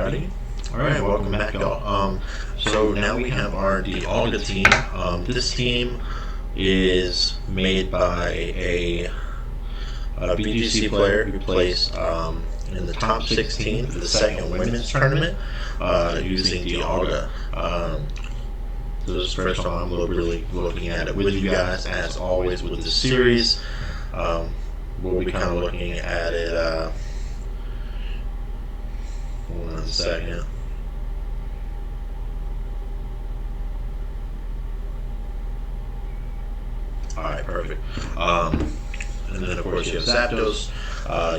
Alrighty. Alright, welcome back, y'all. So now we have our Dialga team. This team is made by a BGC player who plays in the top 16 for the second women's tournament using Dialga. So this is the first time I'm really looking at it with you guys. As always with the series, we'll be kind of looking at it. Hold on a second. Alright, perfect. And then of course you have Zapdos,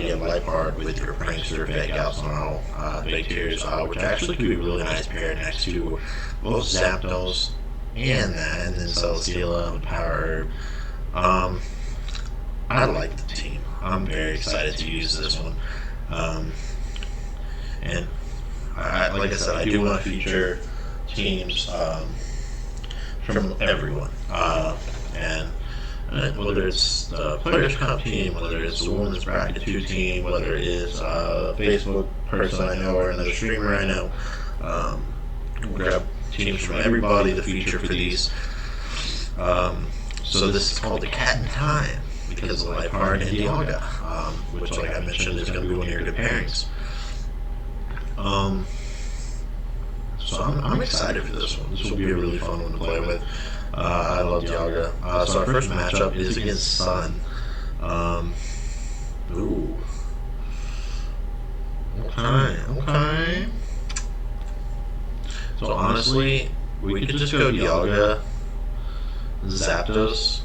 you have Liepard with your Prankster, fake out Snarl, fake tears, which actually could be a really nice pair next to both Zapdos and that, and then Celesteela with Power Herb. I like the team. I'm very excited to use this one. And like I said, I do want to feature teams from everyone. And whether it's the Players Cup team, whether it's the Women's Bracket 2 team, whether it is a Facebook person I know or another streamer I know, we'll grab teams from everybody to feature for these. So this is called the Cat in Time because of Liepard and Dialga, which, like I mentioned, is going to be one of your good pairings. So I'm excited for this one. This will be a really fun one to play with. I love Dialga. So our first matchup is against Sun. Ooh. Okay. So honestly, we could just go Dialga, Zapdos.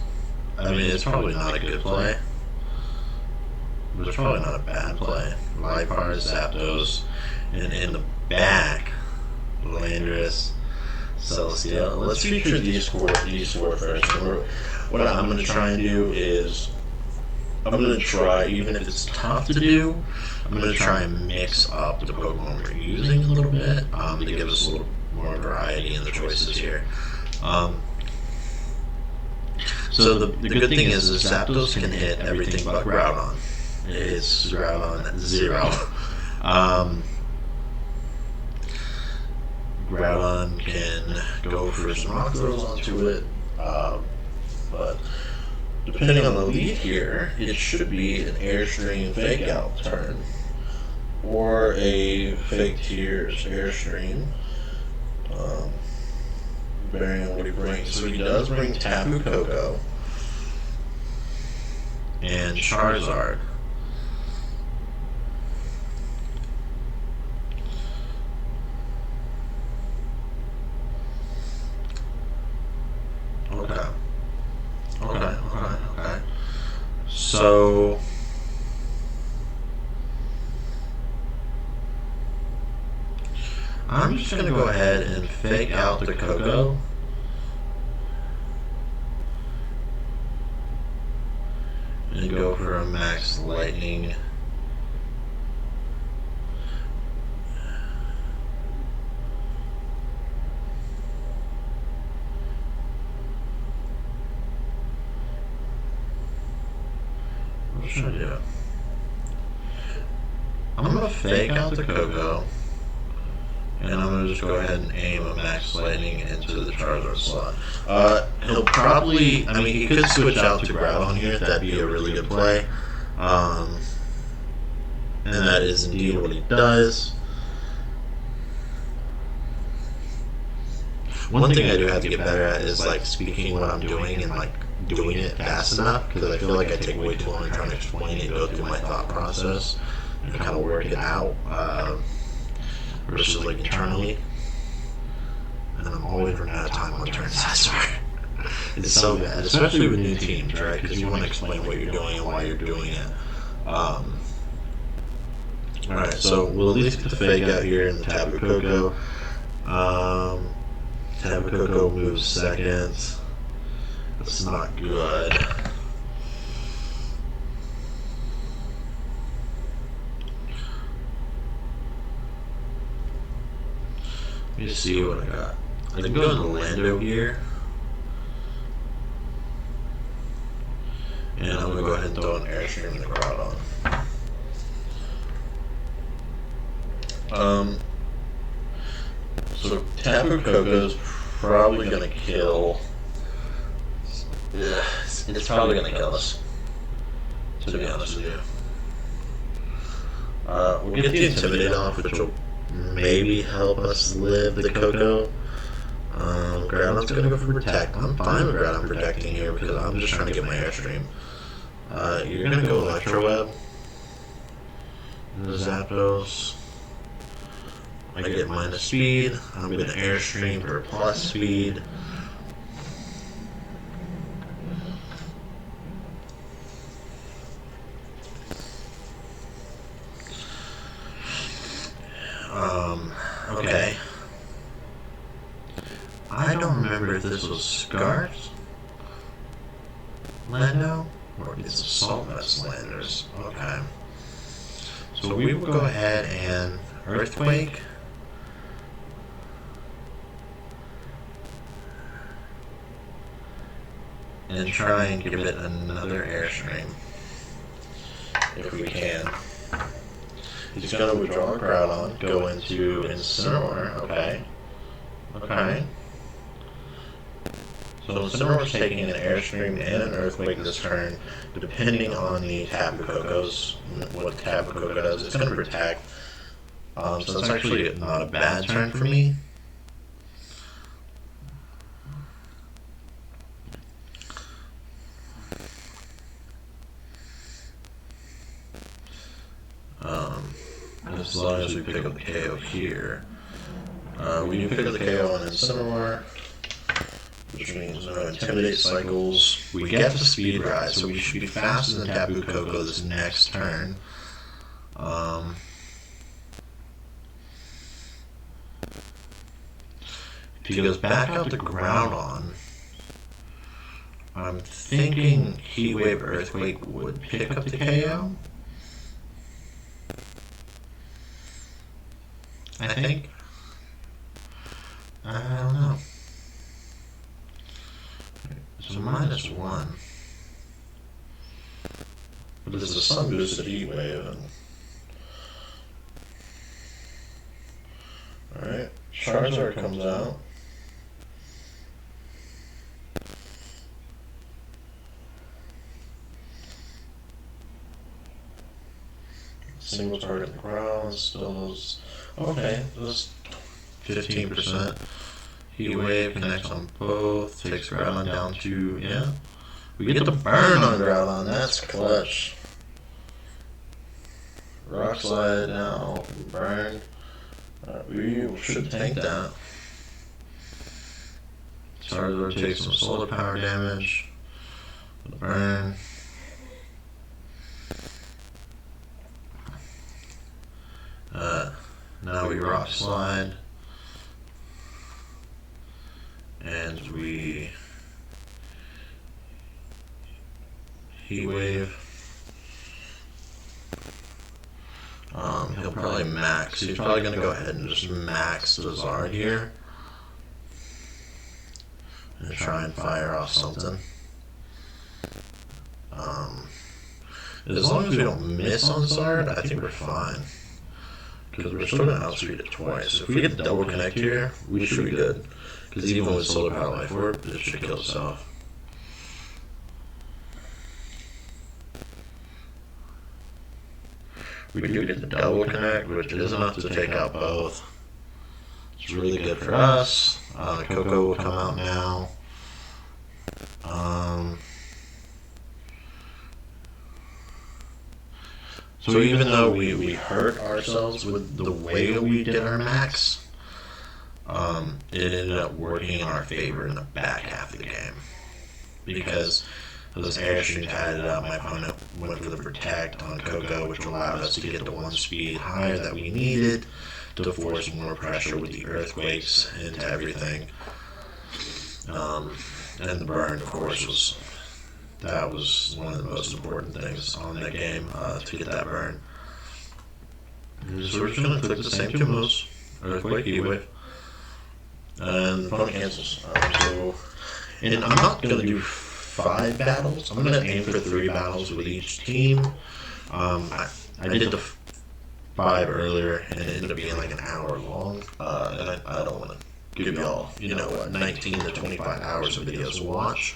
I mean, it's probably not a good play, but it's probably not a bad play. Liepard, Zapdos, and in the back, Landorus, Celesteela. Let's feature these four first. What I'm going to try and do is, I'm going to try, even if it's tough to do, I'm going to try and mix up the Pokemon we're using a little bit to give us a little more variety in the choices here. So the good thing is Zapdos can hit everything but Groudon. It's Groudon 0. Groudon can go for some rock throws onto it, but depending on the lead here, it should be an Airstream Fake Out turn, or a Fake Tears Airstream, varying on what he brings. So he does bring Tapu Koko and Charizard. Okay. So I'm just going to go ahead and fake out the Koko. And go for a Max Lightning. What should I do? I'm going to fake out the Koko. And I'm going to just go ahead and aim a Max Lightning into the Charizard slot. He'll probably, I mean, he could switch out to Groudon here. That'd be a really good play. And that is indeed what he does. One thing I do have to get better at is, like, speaking what I'm doing and, like, doing it fast enough, because I feel like I take way too long trying to explain it, go through my thought process, and kind of work it out. Versus like internally, and I'm always running out of time on turns. I swear, it's so bad, especially with new teams, right? Because you want to explain what you're doing and why you're doing it. All right, so we'll at least get the fake out here in the Tapu Koko. Tapu Koko moves second. That's not good. Let me just see what I got. I can go to the Lando here. And I'm going to go ahead and throw an Airstream in the Groudon. So Tapu Koko's probably gonna kill. Yeah, it's probably gonna kill us. To be honest with you. We'll get the Intimidate off, which will maybe help us live the Koko. Groudon's gonna go for Protect. I'm fine with Groudon protecting here because I'm just trying to get my Airstream. You're gonna go Electro Web. Zapdos. I get minus speed. I'm gonna Airstream for plus speed. Okay. I don't remember if this was Scar's Lando or it's Assault Vest Landers. Okay. So we will go ahead and Earthquake. And try and give it another Airstream. If we can. He's going to withdraw a Groudon, go into Incineroar, okay. Okay. So Incineroar's taking an Airstream and an Earthquake this turn, depending on the Tapu Koko's, what Tapu Koko does. It's going to protect. So it's actually not a bad turn for me. As long as we pick up the KO here. We do pick up the KO on Incineroar, which means no Intimidate cycles. We get the Speed Rise, so we should be faster than Tapu Koko this next turn. If he goes back out to Groudon, I'm thinking Heat Wave Earthquake would pick up the KO. I think. I don't know. So -1. But it's a Sun boosted Heat Wave. Alright, Charizard comes out. Single target ground still is okay. That's 15%. Heat Wave connects on both. Takes Groudon down to We get the burn on Groudon. That's clutch. Rock Slide now. Burn. We should tank that. Charizard takes some solar power damage. The burn. Now we Rock Slide, and we Heat Wave. He'll probably max. He's probably going to go ahead and just max the Zard here, and try and fire off something. As long as we don't miss on Zard, I think we're fine. Because we're still going to outspeed it twice. If we get the double connect here, we should be good. Because even with Solar Power Life Orb, it should kill itself. We do get the double connect, which is enough to take out both. It's really good for us. Koko will come out now. So even though we hurt ourselves with the way we did our max, it ended up working in our favor in the back half of the game. Because those Airstreams added up, my opponent went for the Protect on Koko, which allowed us to get the 1 speed higher that we needed to force more pressure with the Earthquakes into everything. And the burn, of course, that was one of the most important things on that game, to get that burn. So we're just going to click the same 2 moves, Earthquake, Heat Wave, and the opponent cancels. And I'm not going to do 5 battles. I'm going to aim for 3 battles with each team. I did 5 earlier, and it ended up being like an hour long. And I don't want to give y'all, 19 to 25 hours of videos to watch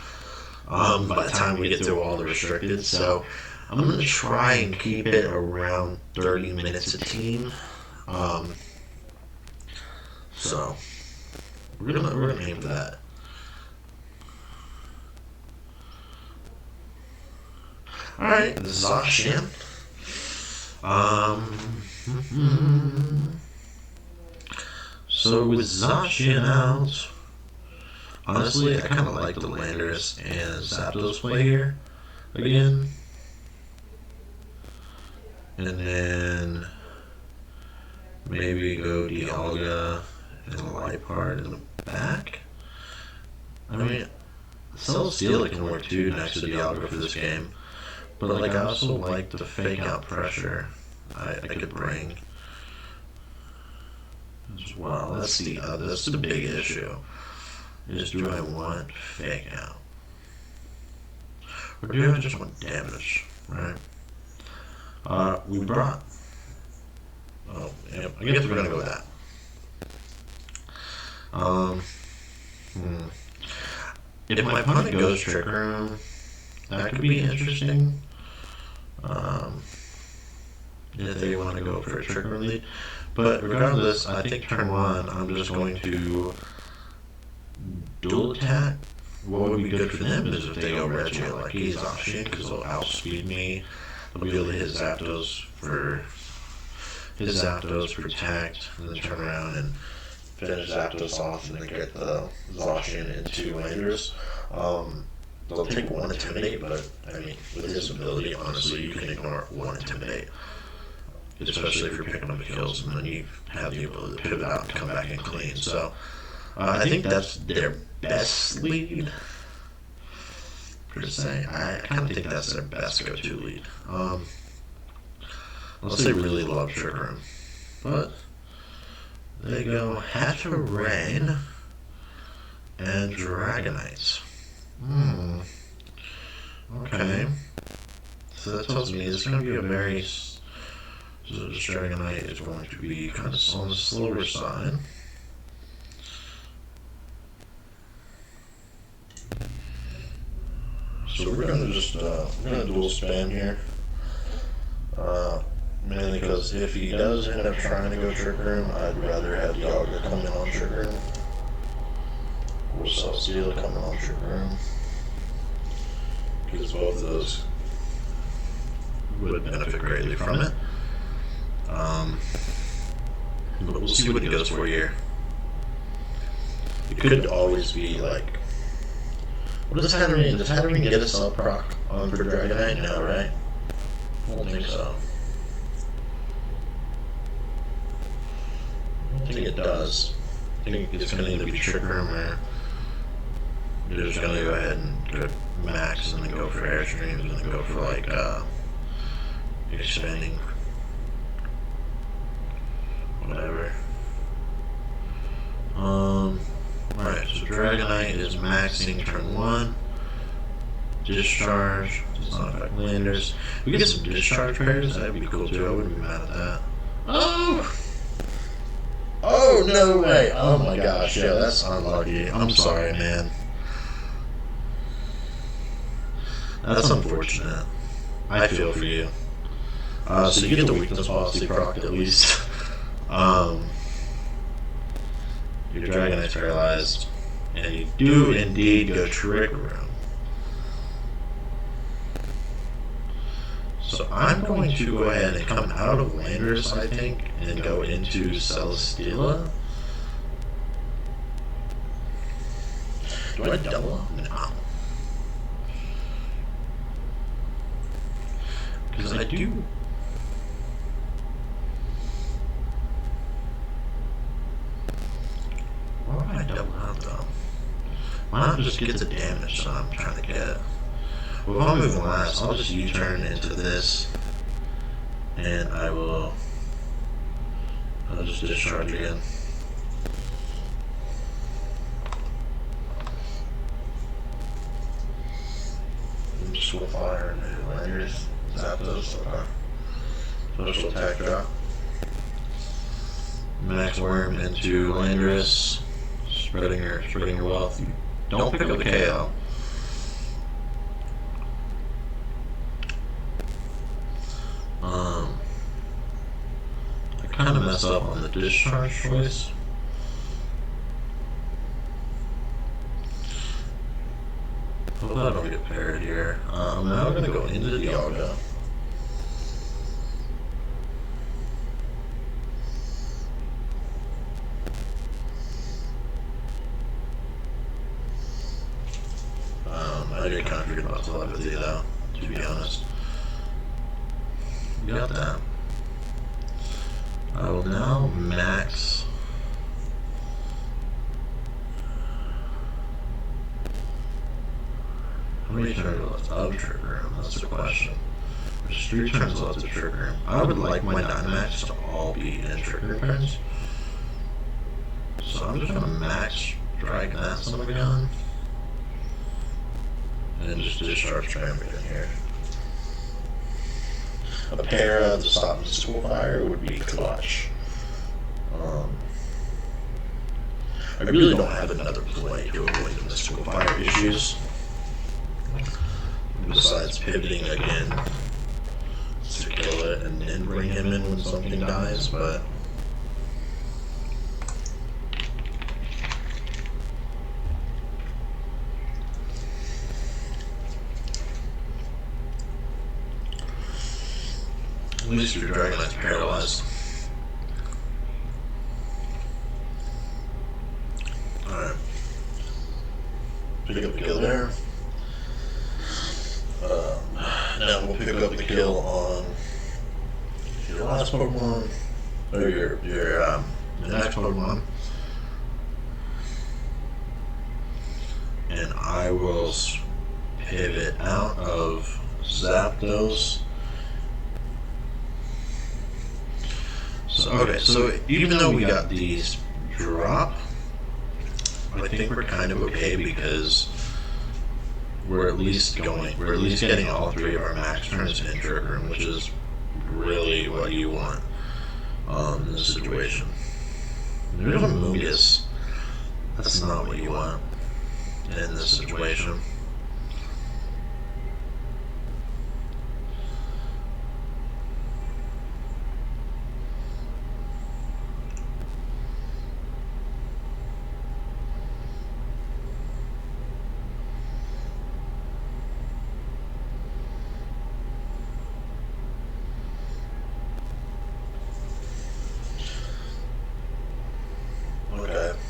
by the time we get through all the restricted. So I'm going to try and keep it around 30 minutes a team. So we're gonna aim for that. All right, Zacian. So with Zacian out, honestly, I kind of like the Landorus and Zapdos play here again. And then maybe go Dialga and Liepard in the back. I mean, Celesteela can work too next to Dialga for this game. But like, I also like the fake out pressure I could bring as well. That's the big issue. Is do I want fake out? Or do I just want damage, right? We brought... Oh, yeah, I guess we're gonna go with that. If my opponent goes Trick Room, that could be interesting. If they want to go for a Trick Room lead. But regardless, I think turn 1, I'm just going to dual attack. What would be good for them is if they go Regio like he's Zacian, because they'll outspeed me. They'll be able to hit Zapdos for protect, and then turn around and finish Zapdos off, and then get the Zacian into Landorus. They'll take 1 Intimidate, but I mean, with his ability, honestly, you can ignore 1 Intimidate. Especially if you're picking up kills, and then you have the ability to pivot out and come back in clean. So, I think that's their best lead, per se. I kind of think that's their best go-to lead. Unless they really love Trick Room. But, they go Hatterene and Dragonites. Okay. So that tells me it's going to be a very... So this Dragonite is going to be kind of on the slower side. So we're going to just dual spam here. Mainly because if he does end up trying to go Trick Room, I'd rather have Dialga come in on Trick Room. Or Celesteela coming on Trick Room. Because both of those would benefit greatly from it. But we'll see what he goes for here. It could always be like... What does Hatterene? Does Hatterene get a sub proc on for Dragonite? No, right? I don't think so. I don't think it does. I think it's going to either be Trick Room or you're just going to go ahead and go max and then go for Airstreams and then go for like expanding. Whatever. Alright, so Dragonite is maxing turn 1. Discharge does not affect Landers. We get some Discharge pairs, that'd be cool too. I wouldn't be mad at that. Oh! Oh, no way! Oh my gosh, yeah, that's unlucky. I'm sorry, man. That's unfortunate. I feel for you. So you get the weakness policy proc at least. Your Dragonite's paralyzed, and you do indeed go Trick Room. So I'm going to go ahead and come out of Landorus, I think, and go into Celesteela. Do I double? No. Because I do... Why would I double out though? Why not just get the damage that I'm trying to get? Well, if I'm moving last, I'll just U-turn into this, and I'll just discharge again. And just will fire into Landorus, Zapdos, special attack drop. Max Worm into Landorus, spreading your wealth. Don't pick up the KO. I kind of mess up on the discharge choice. Hope I don't get paired here. I'm now going to go into the Dialga. I did kind of forget about Telepathy though, to be honest. Got that. I will now max. How many turns left of Trick Room? That's the question. There's 3 turns left of Trick Room. I would like my Dynamax to all be in Trick Room turns. So I'm just gonna max drag that son of a gun. And then just discharge Tramp in here. A para to stop Mystical Fire would be clutch. I really don't have another play to avoid the Mystical Fire issues. Besides pivoting again to kill it and then bring him in when something dies, but at least your Dragonite's paralyzed. Alright. Pick up the kill there. Now we'll pick up the kill on your last Pokemon, or your next Pokemon. And I will pivot out of Zapdos. So even though we got these drop, I think we're kind of okay because we're at least getting all 3 of our max turns in Trick Room, which is really what you want in this situation. There's a Mungus. That's not what you want in this situation.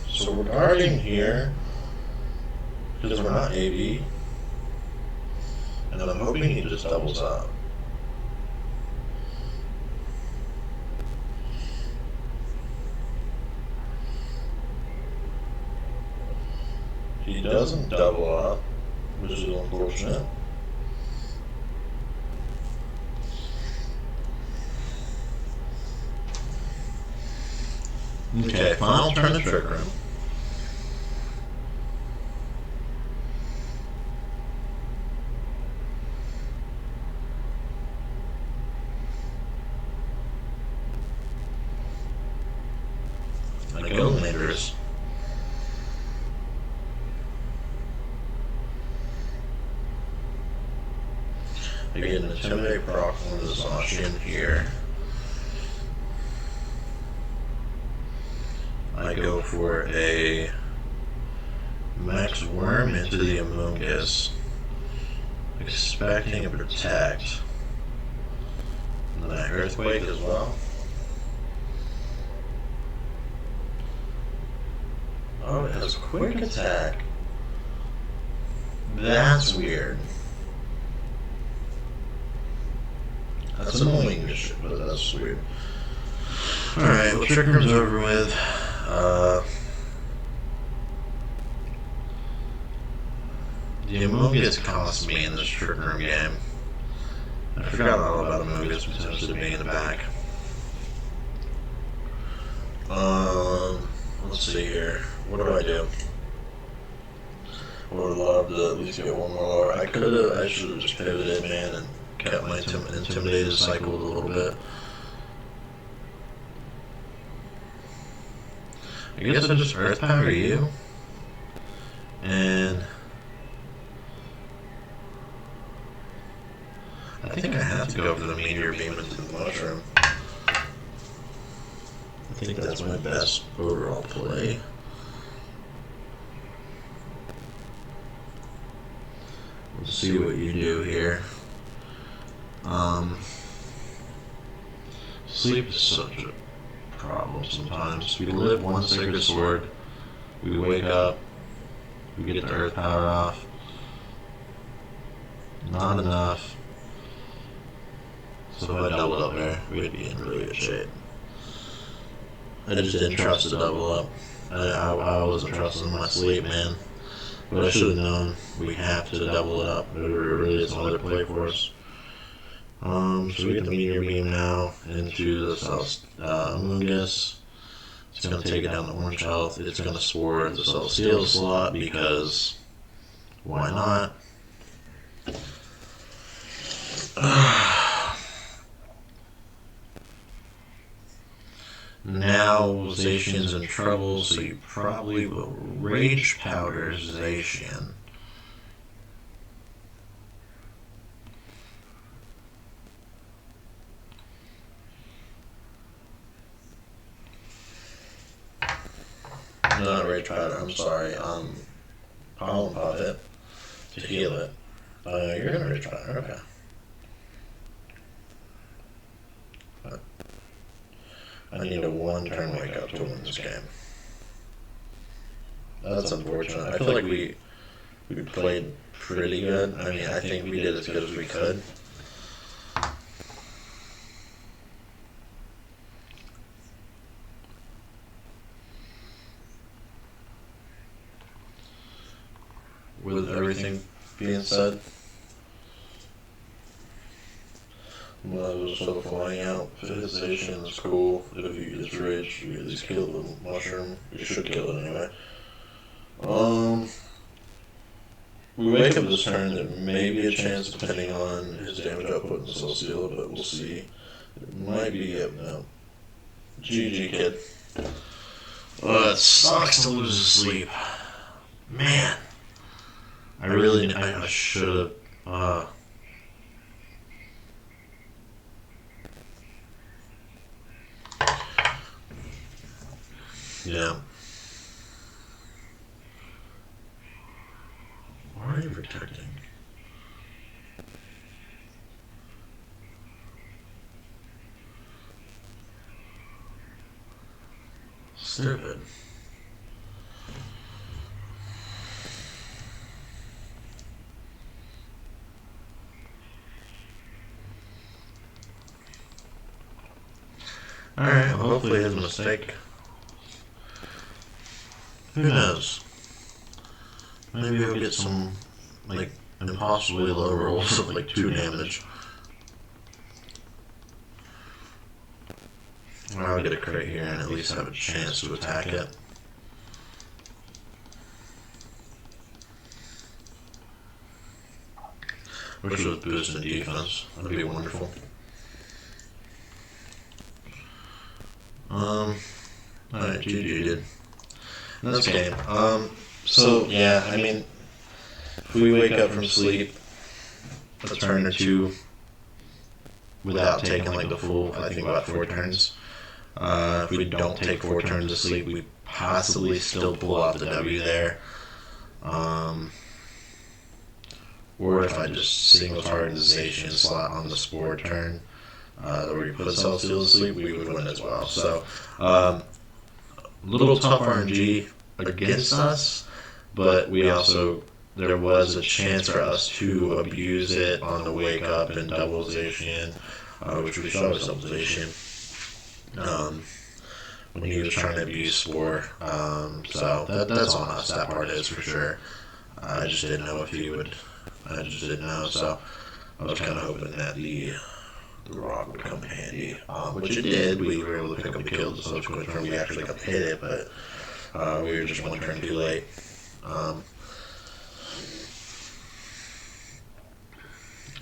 So we're guarding here because we're not AV, and I'm hoping he just doubles up. He doesn't double up, which is unfortunate. Okay, final turn of Trick Room. I go Landorus. I get an Intimidate proc on the Sash in here. I go for a Max Worm into the Amoonguss, expecting a Protect. And then an Earthquake as well. Oh, it has Quick Attack. That's weird. That's annoying as shit, but that's weird. Alright, well, Trick Room's over with. The Amoonguss cost me in this Trick Room game. I forgot all about Amoonguss potentially being in the back. Let's see here. What do I do? I would love to at least get one more lower. I should have just pivoted, man, and kept my Intimidated cycled a little bit. I guess I just Earth Power you. And I think I have to go for the Meteor Beam into the Mushroom. I think that's my best overall play. Let's see what you do here. Sleep is such a problem sometimes. We live one Sacred Sword, we wake up, we get the Earth Power off. Not enough. So if I doubled up there, we'd be in really good shape. I just didn't trust to double up. I wasn't trusting my sleep, man. But I should have known we have to double it up. There really is no other play for us. So we get the Meteor Beam now into the Mungus. It's going to take it down to orange health. It's going to spore the Celestial slot because why not? Now Zacian's in trouble, so you probably will Rage Powder Zacian. Not Rage Powder, I'm sorry. Pollen Pot it to heal it. You're gonna Rage Powder, okay. I need a one-turn wake-up to win this game. That's unfortunate. I feel like we played pretty good. I mean, I think we did as good as we could. With everything being said, well, it was so flying out. Fixation is cool. If you get rage, you at least kill the mushroom. You should kill it anyway. We wake up this turn, there may be a chance depending on his damage output in the Celestial, but we'll see. It might be it now. GG, kid. It sucks to lose sleep. Man. I should have, yeah. Why are you protecting? Stupid. Alright, well, hopefully it's a mistake. Who knows? Maybe I'll get some, like, impossibly low rolls of, like, 2 damage. Or I'll get a crit here and at least have a chance to attack it. Wish it was boosting defense. That'd be wonderful. Alright, GG, dude. That's game. So, yeah, I mean, if we wake up from sleep a turn or two without taking, like, the full, I think, about 4 turns, if we don't take 4 turns of sleep, we possibly still pull off the W there. Or if I just single targetization slot on the Spore turn, where we put Celestial to sleep, we would win as well. So, little tough RNG against us, but we also, there was a chance for us to abuse it on the wake up and double Zacian, which we saw with double Zacian, when he was trying to abuse Spore. So that's on us, that part is for sure. I just didn't know if he would, I just didn't know, so I was kind of hoping that the rock would come handy, which it did. We were able to pick up the kill the subsequent turn. We actually got to hit it, but we were just 1 turn too late.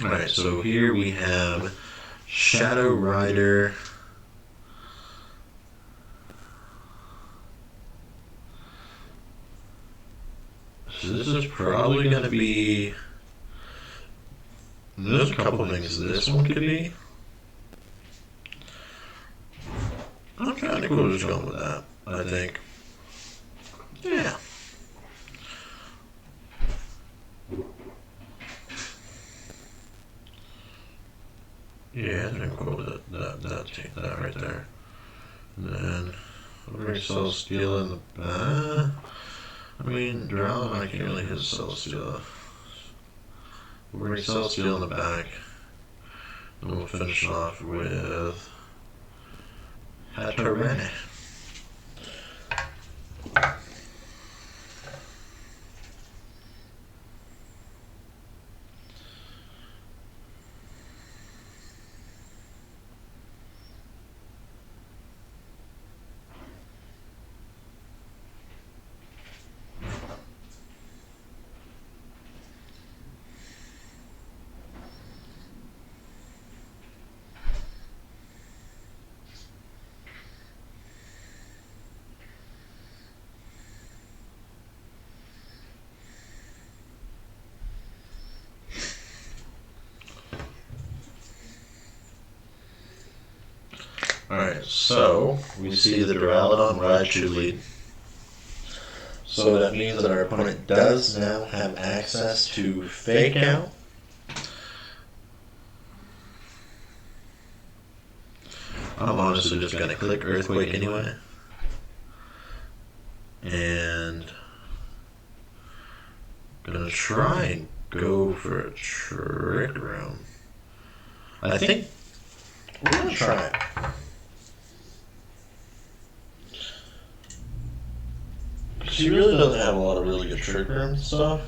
Alright, so here we have Shadow Rider. So this is probably going to be... There's a couple things this one could be. I'm kind of cool just going with that, I think. Yeah. Yeah, I think I'm cool with that right there. And then, we're going to Celestial in the back. I mean, Dialga, I can't really hit Celestial. We're going to Celestial in the back. And we'll finish off with Hatterene. Alright, so we see the Duraludon Raichu lead. So that means that our opponent does now have access to Fake Out. I'm honestly just going to click Earthquake anyway. And going to try and go for a Trick Room. I think we're going to try it. She really doesn't have a lot of really good Trick Room stuff.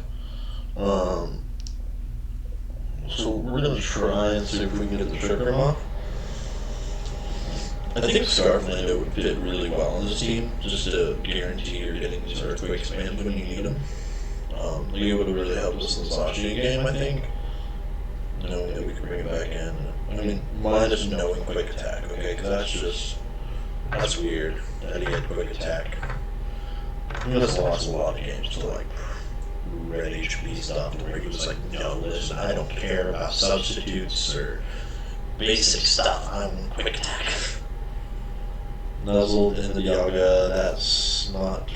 So we're going to try and see if we can get the Trick Room off. I think Scarflando would fit really well on this team, just to guarantee you're getting these Earthquake spams when you need them. It would have really helped us in the Zacian game, I think. Knowing that we could bring it back in. I mean, minus knowing Quick Attack, okay? Because that's weird that he had Quick Attack. He has lost a lot of games to like red HP stuff where he was like, no, listen, I don't care about substitutes or basic stuff, I want Quick Attack. Nuzzled in the Dialga, that's not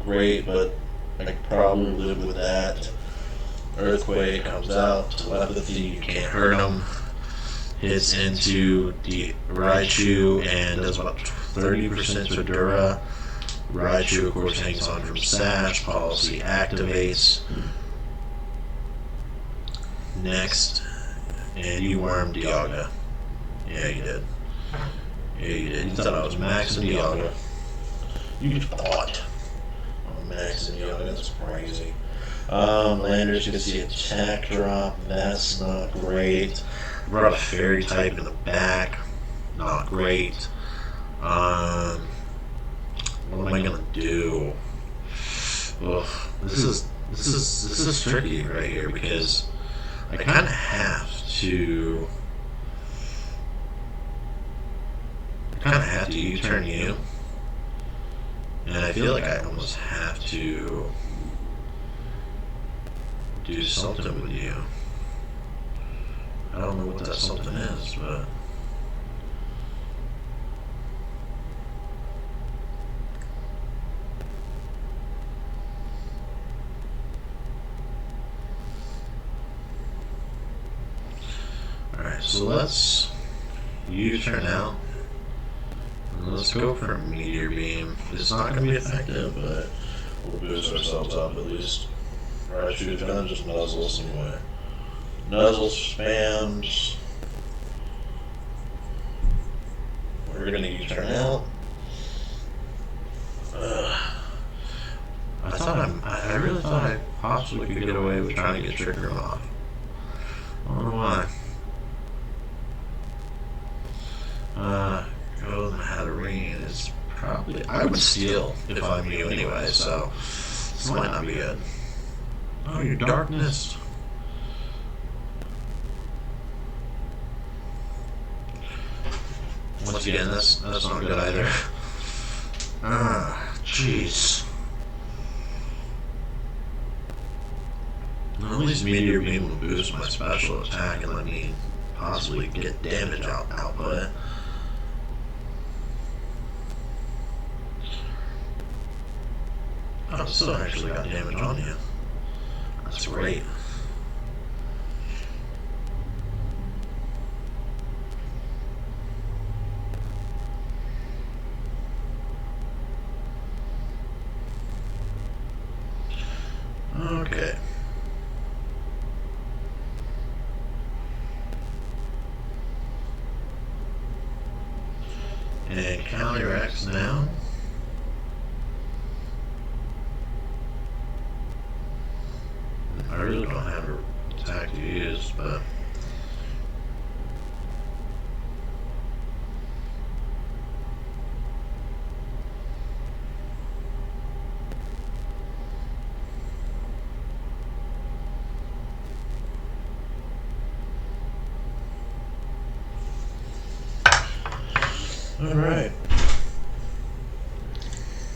great, but I could probably live with that. Earthquake comes out, Telepathy, you can't hurt him. Hits into the Raichu and does about 30% to Dura. Raichu, of course, hangs on from Sash. Policy activates. Next, and you wormed Dialga. Yeah, you did. Yeah, you did. You thought I was maxing Dialga. You thought I'm maxing Dialga. That's crazy. Landorus, you can see attack drop. That's not great. Brought a fairy type in the back. Not great. What am I gonna do? Ugh, this is tricky right here because I kind of have to. U-turn you, and I feel like I almost have to do something with you. I don't know what that something is, but. Alright, so let's U-turn out. And let's go for a Meteor Beam. It's not going to be effective, but we'll boost ourselves up at least. Raichu's gonna just nuzzle us anyway. Nuzzle spams. We're gonna U-turn out. I really thought I possibly could get away with trying to get Trick Room off. I don't know why. Go to the Hatterene is probably. I would steal if I'm you anyway, so this might not be good. Oh, your darkness. Once again, that's not good either. Jeez. least Meteor Beam will boost my special attack and let me possibly get damage output. Oh, still actually got damage on you. That's great. Okay. And Calyrex now. I really don't have an attack to use, but alright.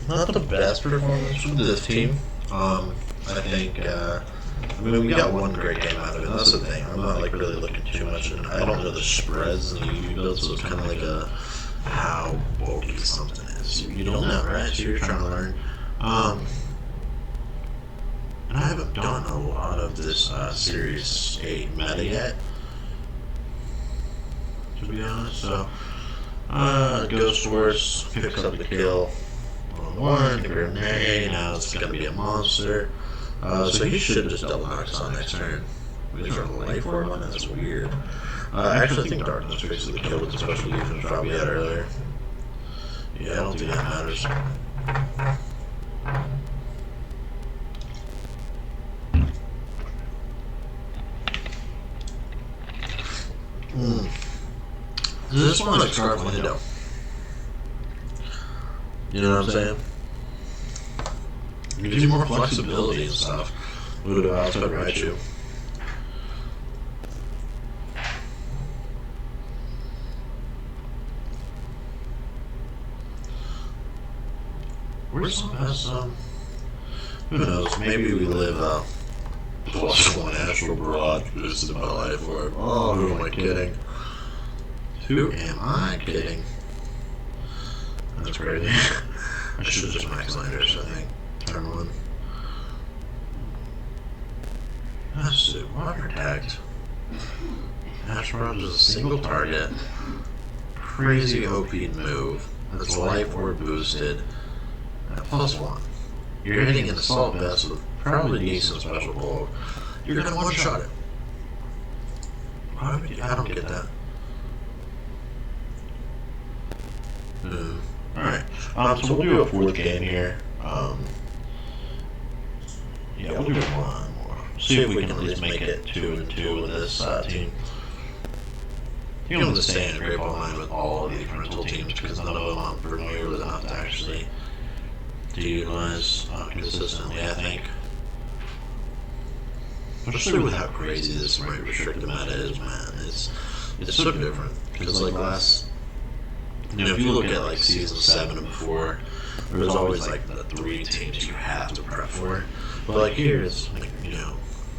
Not the best performance from this team. I think, I mean, we got one great game out of it. That's the thing. I'm not like really looking too much, and I don't know the spreads and the UV builds, so it's kind of like a how bulky something is. You don't know, right? So you're trying to learn. And I haven't done a lot of this Series 8 meta yet, to be honest. So, Ghost Force picks up the kill on one, grenade. Now it's gonna be a monster. So he should just double knocks on next turn. These are life orb one? That's weird. I actually think Darkness fixes the kill with the special defense drop we had earlier. Yeah, I don't think that matters. This one like Scarf Window. You know what I'm saying? It gives you more flexibility and stuff. Would have outside Raichu. Where's the best, who knows, maybe we live, +1 Astral Barrage boosted by Life Orb. Oh, who am I kidding? Who am I kidding? That's crazy. I should have just maxed Landorus, I think. Turn 1. That's it. Water Protect. Astral Barrage is a single target. Crazy OP move. That's Life Orb boosted. At +1. You're hitting an Assault Vest with probably decent special bulk. You're gonna one-shot it. Why would you? I don't get that. Alright. So we'll do a 4th game here. Yeah, we'll do one more. See if we can at least make it 2-2 with this team. I think I'm going to stay in a great ball line with all of the parental teams because none of them I'm familiar with enough to actually utilize consistently, I think. Especially with how crazy this rate restricted meta is, man. It's so different. Because like if you look at like season 7 and before, there was always like the 3 teams you have to prep for. But like here, it's like,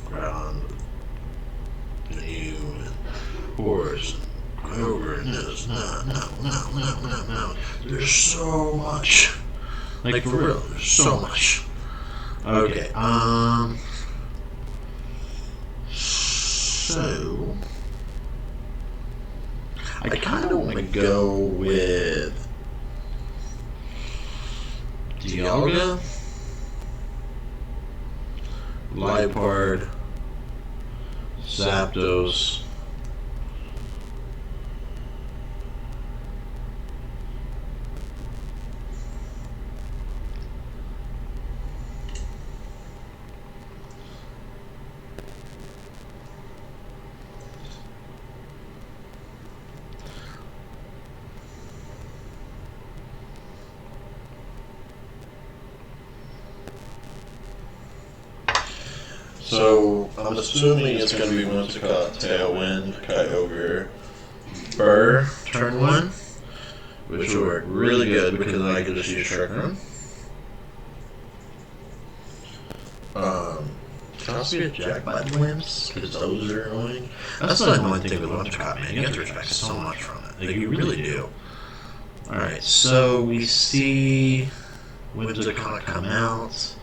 Ground, and you, and Horse, and Grover, and this. No. There's so much. Like for real, there's so much. Okay, so I kind of want to go with Dialga, Liepard, Zapdos, so I'm assuming it's going to be Whimsicott, Tailwind, Kyogre, Burr, turn 1, which will work really good because I can just use Trick Room. possibly eject by the wimps, because those are annoying. That's the annoying thing with Wimps, man. You have to expect so much from it. Like, you really do. Alright, so we see Whimsicott come out.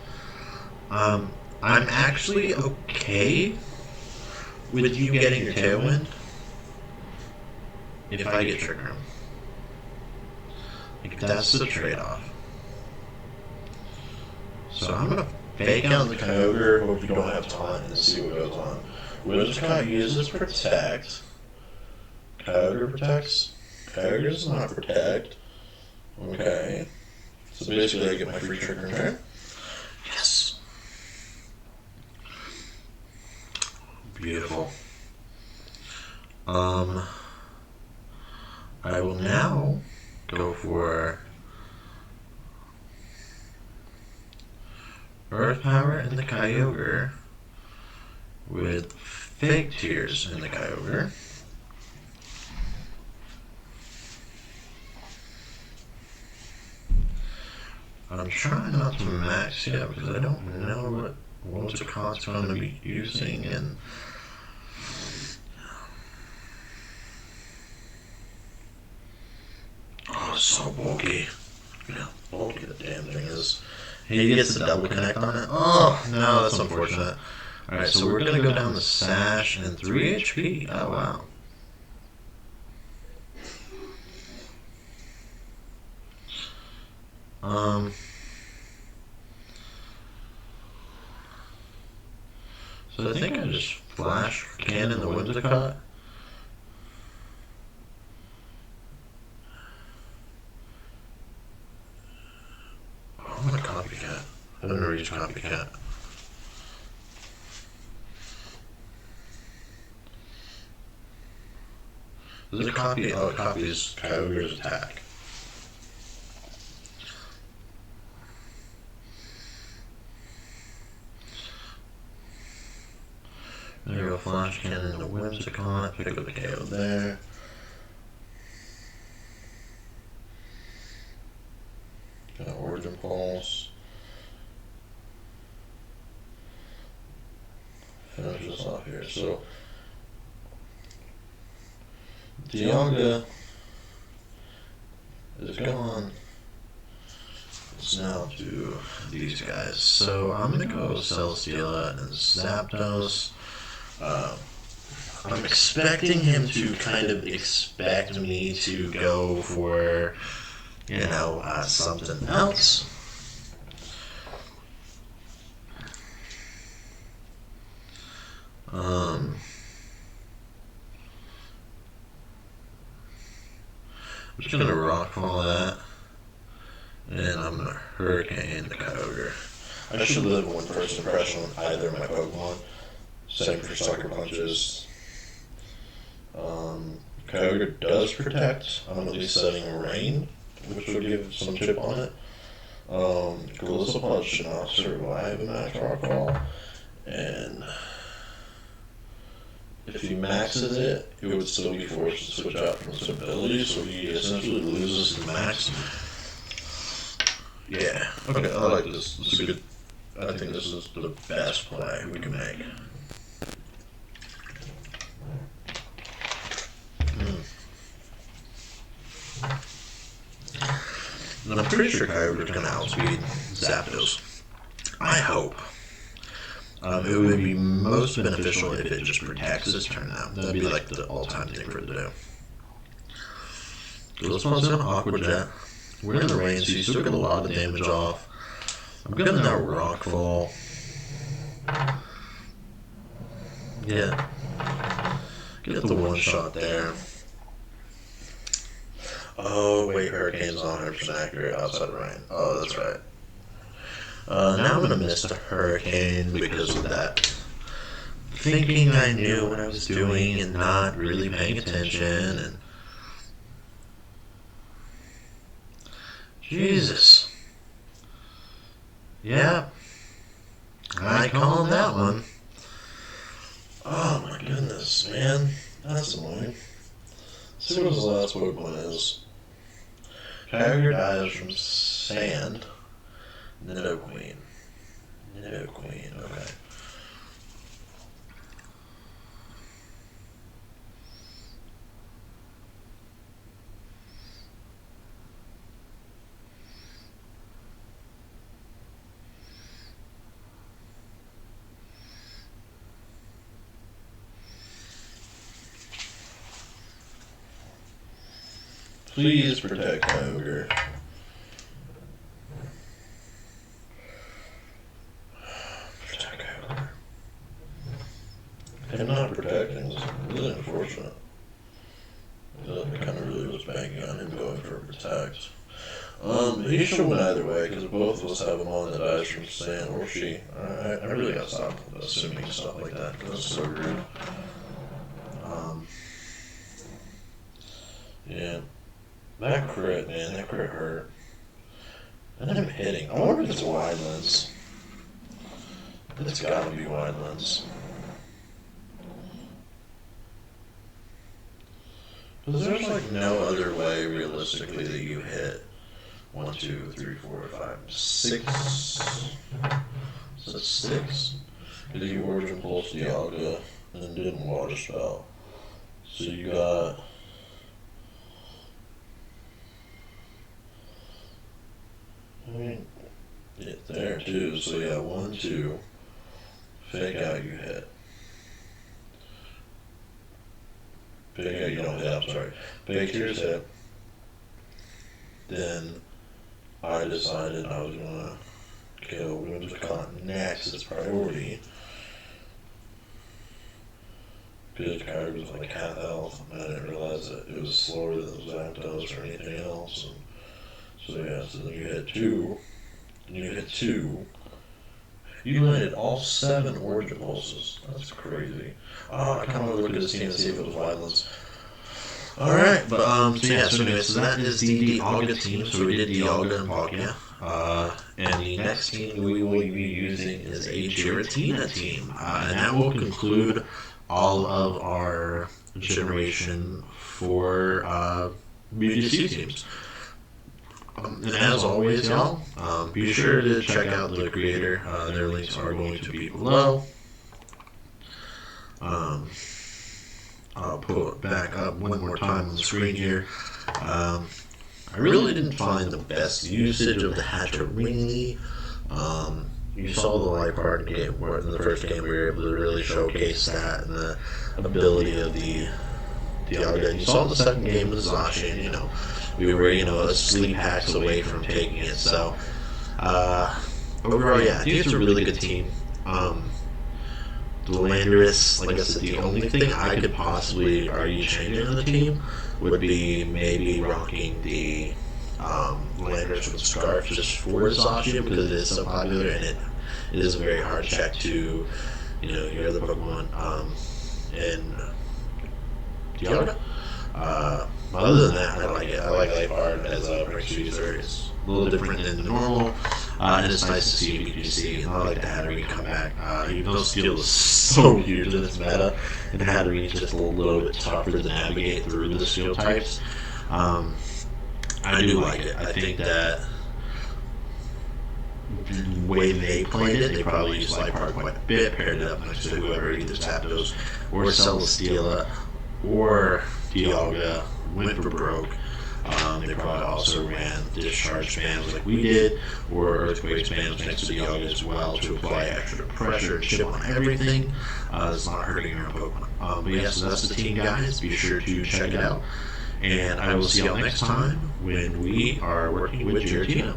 I'm actually okay with you getting your Tailwind if I get Trigger. Like, that's the trade-off. So I'm gonna fake out the Kyogre, hope you don't have time, and see what goes on. Whimsicott uses Protect. Kyogre protects. Kyogre does not protect. Okay. So basically I get my free trigger turn. Yes. Beautiful. I will now go for Earth Power in the Kyogre with Fake Tears in the Kyogre. I'm trying not to max yet because I don't know what Whimsicott's going to be using, and oh, it's so bulky. You know how bulky the damn thing is. He gets a double connect on it. Oh, no, that's unfortunate. Alright, so we're going to go down to Sash and 3 HP. Oh, wow. So I think I just Flash Cannon the Whimsicott. Oh, I'm gonna Copycat. I'm gonna reach Copycat. Does it copy? Oh, it copies Kyogre's attack. There we go, Flash Cannon, the Whimsicott, pick up the KO there. Got Origin Pulse. Finish this off here. So, Dialga is gone. Let's now do these guys. So, I'm gonna go Celesteela and Zapdos. I'm expecting him to kind of expect me to go for, you know, something else. I'm just gonna Rockfall that, and I'm gonna Hurricane the Kyogre. I should live one first impression on either of my Pokemon. Same for Sucker Punches. Kyogre does protect. I'm at least setting Rain, which would give some chip on it. Glissel Punch should not survive a Max Rockfall. And if he maxes it, it would still be forced to switch out from its ability, so he essentially loses his max. Yeah. Okay, I like this. This is a good. I think this is the best play we can make. And I'm pretty sure Kyogre's going to outspeed Zapdos. I hope. It would be most beneficial if it just protects this turn now. That'd be like the all-time thing for it to do. So this one's an Aqua Jet. We're in the rain, so you still get a lot of damage off. I'm going to now Rockfall. Yeah. Get the one shot there. Oh, wait, Hurricane's not 100% accurate outside of rain. Oh, that's right. Now I'm going to miss the Hurricane because of that. Thinking I knew what I was doing and not really paying attention. And Jesus. Yeah. I called that one. Oh my goodness, man. That's annoying. Let's see what his last Pokemon is. Kyogre dies from sand. Nidoqueen. Okay. Please protect Kyogre. Protect Kyogre. Him not protecting is really unfortunate. I kind of really was banking on him going for a protect. He should win either way, because both of us have him on that dies from Sand or she. I really gotta stop assuming stuff like that, because that's so rude. Yeah. That crit, man, that crit hurt. And I'm hitting. I wonder if it's wide lens. It's gotta be wide lens. Because there's like no other way realistically that you hit 1, 2, 3, 4, 5, 6. Is that 6? Because you Origin Pulse Dialga and didn't Water Spell. So you got. I mean, yeah, there too. So yeah, 1, 2. Fake out, you hit. Fake out, you don't hit. I'm sorry. Fake tears hit. Then I decided I was gonna kill Gigantamax next as priority. Because Kyogre was like half health, and I didn't realize that it was slower than Zapdos or anything else. And so yeah, so then you hit 2, and you hit 2. You landed all 7 Origin Pulses. That's crazy. Oh, I kind of want to look at this team and see if it was Wildlands. Alright, but so yeah, so anyway, so that is the Dialga team. So we did Dialga and Palkia. And the next team we will be using is a Giratina team. And that will conclude all of our generation for BGC teams. And as always, y'all, be sure to check out the creator. Their links are going to be below. I'll pull it back up one more time on the screen here. I really didn't find the best usage of the Hatterene. You saw the Liepard game, where in the first game we were able to really showcase that and the ability of the Dialga. You saw in the second game with Zacian, you know, we were, a sleep hacks away from taking it. So, overall, yeah, I think it's a really good team. The Landorus, like I said, the only thing I could possibly argue changing on the team would be maybe rocking the Landorus with Scarf just for Zacian, because it is so popular and it is a very hard check to, your other Pokemon in Dialga. Other than that, I like it. I like Liepard as a Prankster user. It's a little different than the normal, and it's nice to see BGC. And I like the Hatterene come back. Even though Steel is so huge in this meta, and Hatterene is just a little bit tougher to navigate through the Steel types, I do like it. I think that the way they played it, they probably used Liepard quite a bit, paired it up next to whoever, either Zapdos or Celesteela or Dialga, went for broke. They probably also ran Discharge spams like we did, or Earthquake spams next to Dialga as well to apply extra pressure and chip on everything. It's not hurting your Pokemon. But yes, so that's the team, guys. Be sure to check it out. And I will see y'all next time when we are working with Giratina.